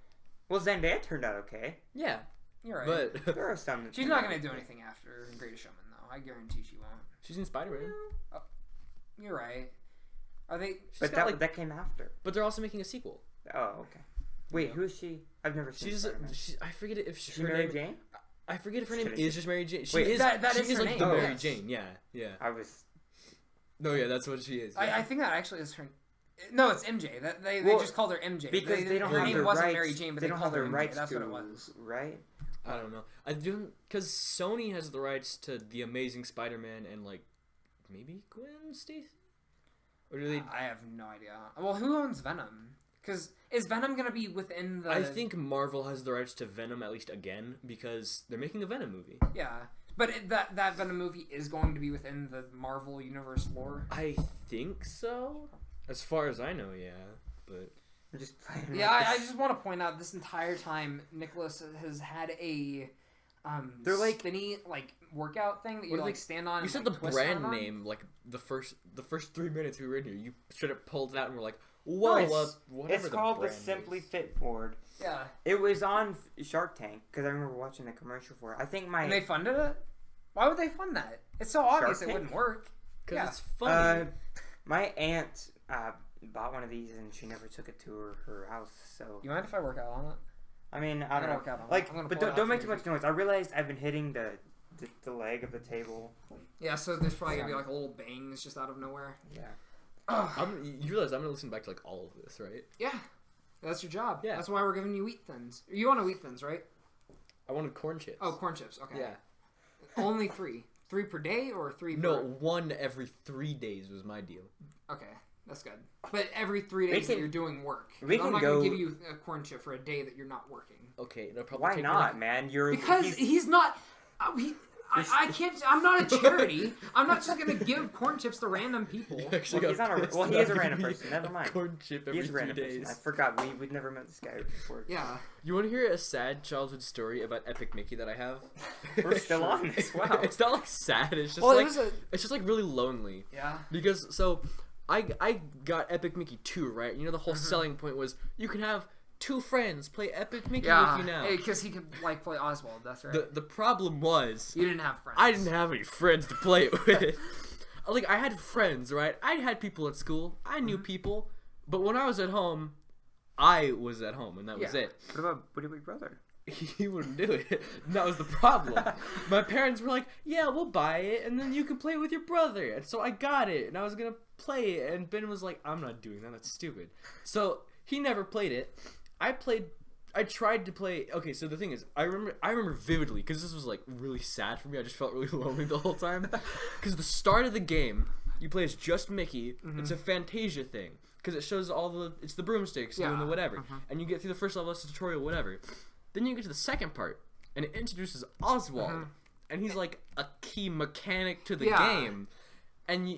Well, Zendaya turned out okay. Yeah. You're right. But there are some. She's not going to do anything after Greatest Showman, though. I guarantee she won't. She's in Spider-Man. Oh, you're right. Are they? But that came after. But they're also making a sequel. Oh, okay. Wait, who is she? I've never seen. I forget if she's Mary Jane. I forget if her name is just Mary Jane. She Wait, is. That she is is her like name. the Mary Jane. Yeah. I was. No, yeah, that's what she is. Yeah. I think that actually is her. No, it's MJ. They just called her MJ. Because they don't her have name the wasn't rights. Mary Jane, but they don't called have her the MJ. rights. That's what it was. Right. I don't know. I do because Sony has the rights to the Amazing Spider-Man and like maybe Gwen Stacy. Or do they? I have no idea. Well, who owns Venom? Because is Venom gonna be within the? I think Marvel has the rights to Venom at least again because they're making a Venom movie. Yeah, but that Venom movie is going to be within the Marvel Universe lore. I think so. As far as I know, yeah. But I'm just playing. Yeah, I just want to point out this entire time Nicholas has had a they're like spinny workout thing that you like stand on. You said and, the brand name like the first 3 minutes we were in here. You straight up pulled it out and we're like, whoa, whatever. It's called the Simply Fit board. Yeah. It was on Shark Tank because I remember watching the commercial for it. I think And they funded it. Why would they fund that? It's so obvious it wouldn't work. Because it's funny. My aunt bought one of these and she never took it to her house. So You mind if I work out on it? I mean, I don't know. Work out on like, it. but don't make too much noise. I realized I've been hitting the leg of the table. Yeah, so there's probably gonna be like a little bang that's just out of nowhere. Yeah. You realize I'm gonna listen back to like all of this, right? Yeah, that's your job. Yeah. That's why we're giving you wheat thins. You want wheat thins, right? I wanted corn chips. Oh, corn chips. Okay. Yeah. Only 3. 3 per day or 3 No, per... one every 3 days was my deal. Okay, that's good. But every 3 days that you're doing work. I'm we can not go- going to give you a corn chip for a day that you're not working. Okay, no problem. Why not, man? Because he's not... I can't... I'm not a charity. I'm not just going to give corn chips to random people. Well, he's not a, he is a random person. Never mind. Corn chip every He's a 3 random days. person. I forgot. We'd never met this guy before. Yeah. You want to hear a sad childhood story about Epic Mickey that I have? We're still on this. Wow. It's not like sad. It's just it's just like really lonely. Yeah. Because I got Epic Mickey 2, right? You know the whole selling point was you can have 2 friends play Epic Mickey with you now. Because he can play Oswald. That's right. The problem was You didn't have friends. I didn't have any friends to play it with. Like I had friends, right? I had people at school. I knew people, but when I was at home, I was at home, and that was it. What about Buddy Big Brother? He wouldn't do it. And that was the problem. My parents were like, "Yeah, we'll buy it, and then you can play it with your brother." And so I got it, and I was gonna play it, and Ben was like, "I'm not doing that. That's stupid." So he never played it. I tried to play. Okay, so the thing is, I remember vividly because this was like really sad for me. I just felt really lonely the whole time. Because the start of the game, you play as just Mickey. Mm-hmm. It's a Fantasia thing because it shows it's the broomsticks doing the whatever, and you get through the first level, it's a tutorial, whatever. Then you get to the second part, and it introduces Oswald, and he's like a key mechanic to the game, and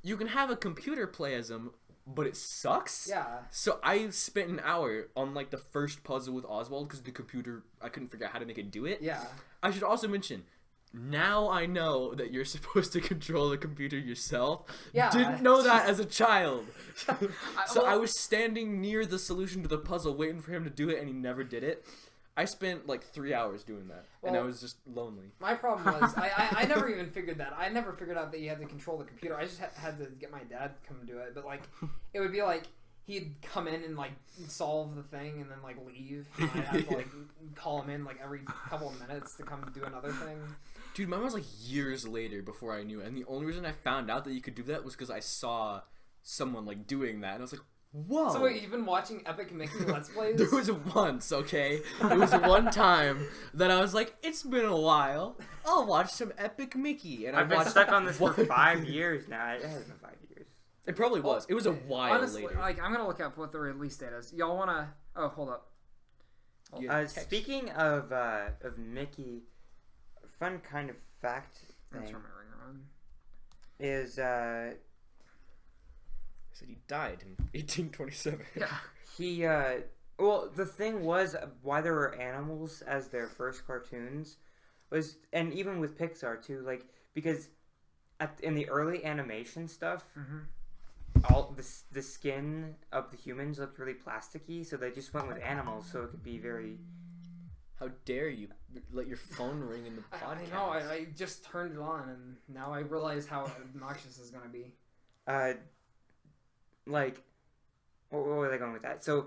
you can have a computer play as him. But it sucks. Yeah. So I spent an hour on like the first puzzle with Oswald because the computer, I couldn't figure out how to make it do it. Yeah. I should also mention, now I know that you're supposed to control the computer yourself. Yeah. Didn't know that as a child. So I was standing near the solution to the puzzle waiting for him to do it and he never did it. I spent like 3 hours doing that, and I was just lonely. My problem was I never even figured that. I never figured out that you had to control the computer. I just had to get my dad to come do it. But like, it would be like he'd come in and like solve the thing and then like leave. And I'd have to like call him in like every couple of minutes to come do another thing. Dude, mine was like years later before I knew it, and the only reason I found out that you could do that was because I saw someone like doing that, and I was like, whoa. So wait, you've been watching Epic Mickey Let's Plays? There was once, okay? It was one time that I was like, it's been a while. I'll watch some Epic Mickey. And I've been stuck on this for 5 years now. It hasn't been 5 years. It probably was. It was a while honestly, later. like, I'm going to look up what the release date is. Y'all want to... Oh, hold up. Speaking of Mickey, a fun kind of fact thing That's from my ringer on. is... Said he died in 1827. Yeah. Well, the thing was why there were animals as their first cartoons was, and even with Pixar too, like, because in the early animation stuff, all the skin of the humans looked really plasticky, so they just went with animals, so it could be very... How dare you let your phone ring in the podcast? I know, I just turned it on, and now I realize how obnoxious this is going to be. Like, where was I going with that? So,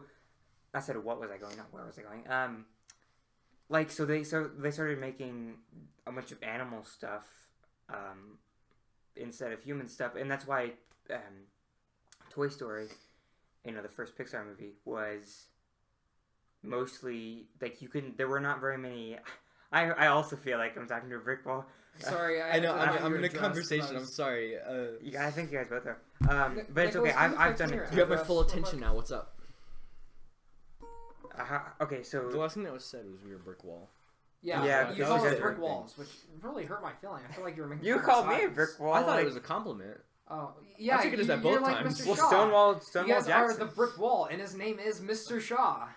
I said, what was I going? Not where was I going? Like, so they started making a bunch of animal stuff, instead of human stuff, and that's why, Toy Story, the first Pixar movie was mostly like you couldn't. There were not very many. I also feel like I'm talking to a brick wall. Sorry, I know. I'm in a conversation. I'm sorry. Yeah, I think you guys both are. But it's okay. I've done it. You have my full attention now. What's up? Okay, so the last thing that was said was we were a brick wall. Yeah, you called us brick walls, which really hurt my feeling. I feel like you were making. You called me a brick wall. I thought it was a compliment. Oh, yeah. I took it as that both like times. Mr. Well, Shaw. Stonewall You guys Jackson. are the brick wall, and his name is Mr. Shaw.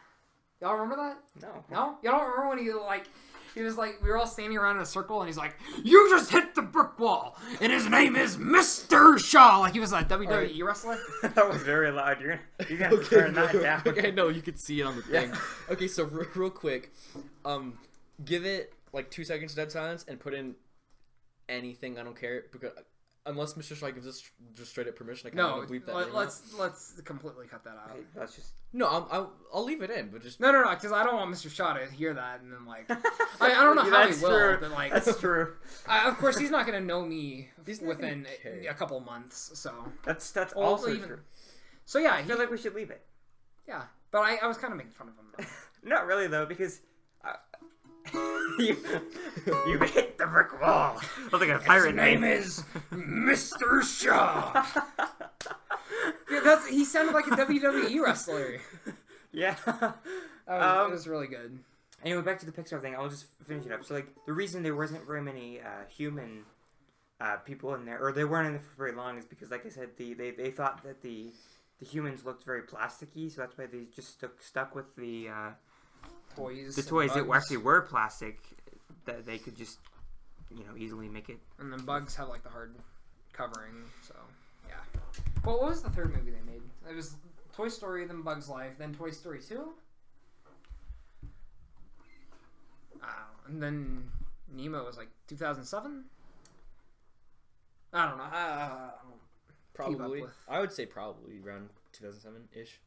Y'all remember that? No. No? Y'all don't remember when he was like, we were all standing around in a circle, and he's like, "You just hit the brick wall, and his name is Mr. Shaw." Like he was a WWE wrestler. That was very loud. You're gonna turn that down. Okay, no, you could see it on the thing. Okay, so real quick, give it like 2 seconds of dead silence and put in anything. I don't care because unless Mr. Shaw gives us just straight up permission, I can't bleep that. Let's completely cut that out. Okay, let's just. No, I'll leave it in, but just No, because I don't want Mr. Shaw to hear that and then like I don't know how he will, true. but like That's true. Of course, he's not gonna know me within care. a couple months, so That's also true. So yeah, I feel like we should leave it. Yeah, but I was kind of making fun of him though. Not really though, because you hit the brick wall. I was like a pirate name is Mr. Shaw. Yeah, he sounded like a WWE wrestler. Yeah. It was really good. Anyway, back to the Pixar thing. I'll just finish it up. So, like, the reason there wasn't very many human people in there, or they weren't in there for very long, is because, like I said, they thought that the humans looked very plasticky, so that's why they just stuck with the toys. The toys that actually were plastic, that they could just, easily make it. And then bugs have like the hard covering, so yeah. Well, what was the third movie they made? It was Toy Story, then Bugs Life, then Toy Story 2? And then Nemo was like 2007? I don't know. I don't probably. keep up with. I would say probably around 2007-ish.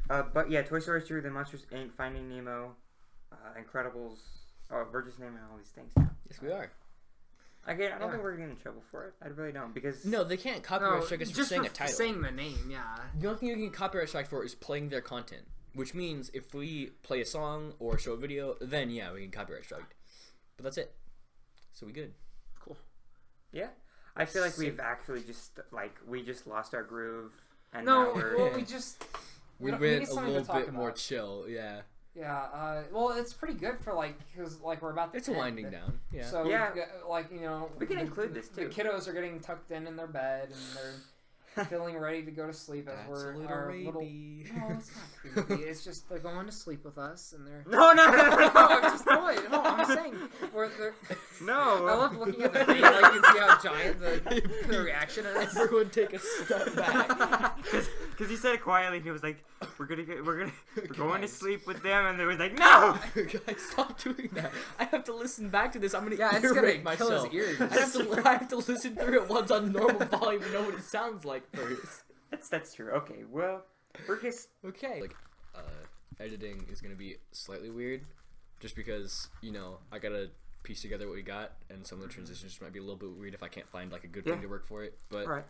But yeah, Toy Story 2, The Monsters Inc., Finding Nemo, Incredibles. Oh, we're just naming all these things now. Yes, we are. Again, I don't think we're getting in trouble for it. I really don't, because... No, they can't copyright strike us for saying a title. Just saying the name, yeah. The only thing you can copyright strike for is playing their content. Which means if we play a song or show a video, then yeah, we can copyright strike. But that's it. So we good. Cool. Yeah. I feel like we've actually just, we just lost our groove. And no, now we're... well, we just... We went a little bit more chill, yeah. Yeah, well, it's pretty good for, because, we're about to It's winding down, yeah. So, yeah. We can include this, too. The kiddos are getting tucked in their bed, and they're feeling ready to go to sleep as That's we're... a little rapey. No, it's not creepy. It's just they're going to sleep with us, and they're... No! I'm saying... No! I love looking at the video, you can see how giant the reaction is. Everyone take a step back. Because he said it quietly, he was like, we're going to sleep with them, and they was like, no! Guys, stop doing that. I have to listen back to this. I'm gonna it's gonna earwig myself. Kill his ears. I have to listen through it once on normal volume and know what it sounds like first. That's true. Okay, well, we're just... Okay. Editing is gonna be slightly weird, just because, I gotta piece together what we got, and some of the transitions might be a little bit weird if I can't find, a good thing to work for it, but... Right.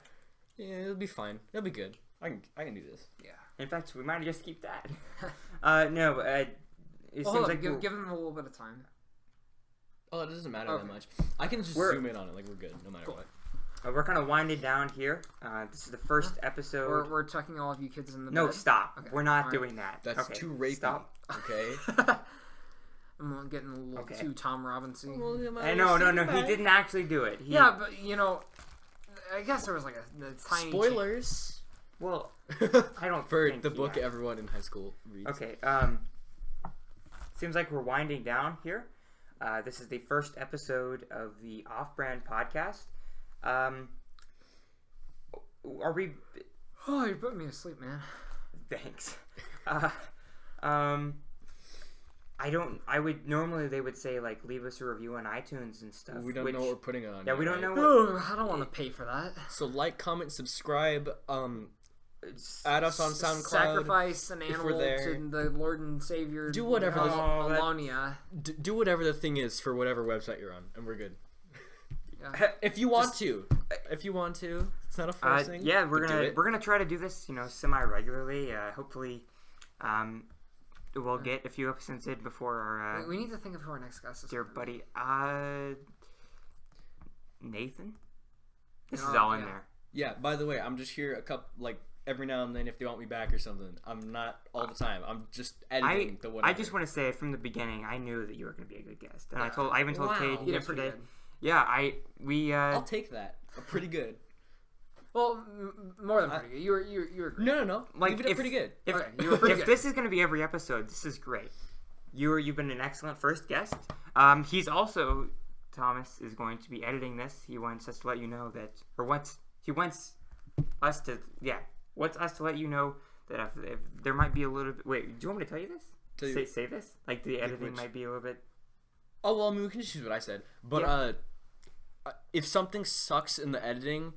Yeah, it'll be fine. It'll be good. I can do this. Yeah. In fact, we might just keep that. It seems like... Give them a little bit of time. Oh, it doesn't matter that much. I can just zoom in on it, we're good, no matter what. We're kind of winding down here. This is the first episode. We're tucking all of you kids in the No, bed. stop. Okay. We're not doing that. That's too rapey. Stop. Okay? I'm getting a little too Tom Robbins-y. No, he didn't actually do it. Yeah, but, I guess there was a tiny... Spoilers! Well, I don't For think the book everyone in high school reads. Okay, seems like we're winding down here. This is the first episode of the Off-Brand Podcast. Are we... Oh, you're putting me to sleep, man. Thanks. Normally they would say, leave us a review on iTunes and stuff. We don't know what we're putting it on. Yeah, we don't know what... I don't want to pay for that. So comment, subscribe, add us on SoundCloud. Sacrifice an animal to the Lord and Savior. Do whatever Alonia. Do whatever the thing is for whatever website you're on, and we're good. Yeah. If you want to, it's not a forcing. Yeah, we're gonna try to do this, semi regularly. Hopefully, We'll get a few episodes in before our. We need to think of who our next guest is. Dear buddy, Nathan. This is all in there. Yeah. By the way, I'm just here every now and then if they want me back or something. I'm not all the time. I'm just editing the one. I just want to say from the beginning, I knew that you were going to be a good guest, and I even told Cade yesterday. Yeah, I'll take that. Pretty good. Well, more than pretty good. You were great. No. Like, you did pretty good. If this is going to be every episode, this is great. You've been an excellent first guest. He's also, Thomas is going to be editing this. He wants us to let you know that, wants us to let you know that if there might be a little bit. Wait, do you want me to tell you this? Say this? Like the editing might be a little bit. Oh well, I mean we can just use what I said. But if something sucks in the editing.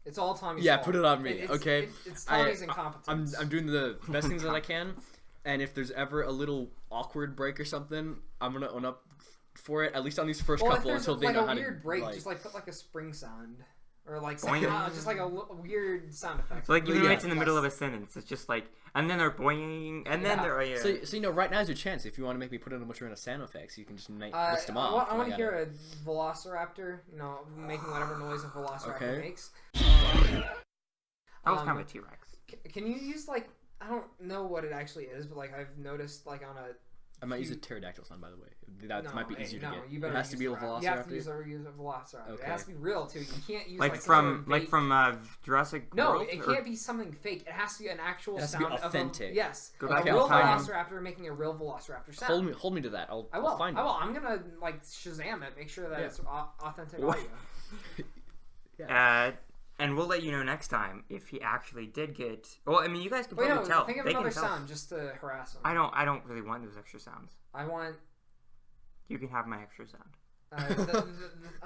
It's all Tommy's fault. Put it on me, okay? It's Tommy's incompetence. I'm doing the best things that I can, and if there's ever a little awkward break or something, I'm gonna own up for it. At least on these first couple until they know how to. If there's a weird break, just put a spring sound. Or just like a weird sound effect. So even when it's in the middle of a sentence, it's just like, and then they're boing, and then they're. So right now's your chance. If you want to make me put in a bunch of sound effects, you can just list them off. I want to hear a velociraptor, making whatever noise a velociraptor makes. That was kind of a T-Rex. Can you use I don't know what it actually is, but I've noticed on a. I might use a pterodactyl sound, by the way. That might be easier to get. You better it has to be a velociraptor. You have to use a velociraptor. Okay. It has to be real too. You can't use from Jurassic World. No, it can't be something fake. It has to be an actual sound. It has to be authentic. Yes, a real velociraptor making a real velociraptor sound. Hold me to that. I will find it. I'm gonna Shazam it. Make sure that it's authentic audio. Yeah. And we'll let you know next time if he actually did get. Well, I mean, you guys can probably tell. Think of another sound just to harass him. I don't really want those extra sounds. I want. You can have my extra sound. I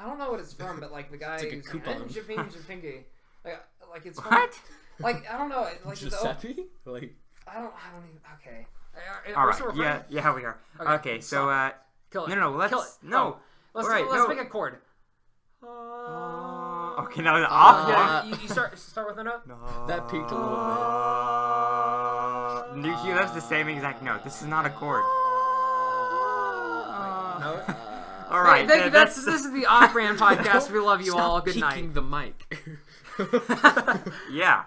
don't know what it's from, but the guy who's Japingi. It's from, what? I don't know. Giuseppe? I don't even. Okay. All right. Yeah, we are. Okay, so kill it. No, let's kill it. No. Let's make a chord. Okay, now off. Yeah, you start with a note. No. That peaked a little bit. That's the same exact note. This is not a chord. No. All right. Thank you. This is the Off-Brand Podcast. We love you all. Good night. Peaking the mic. Yeah.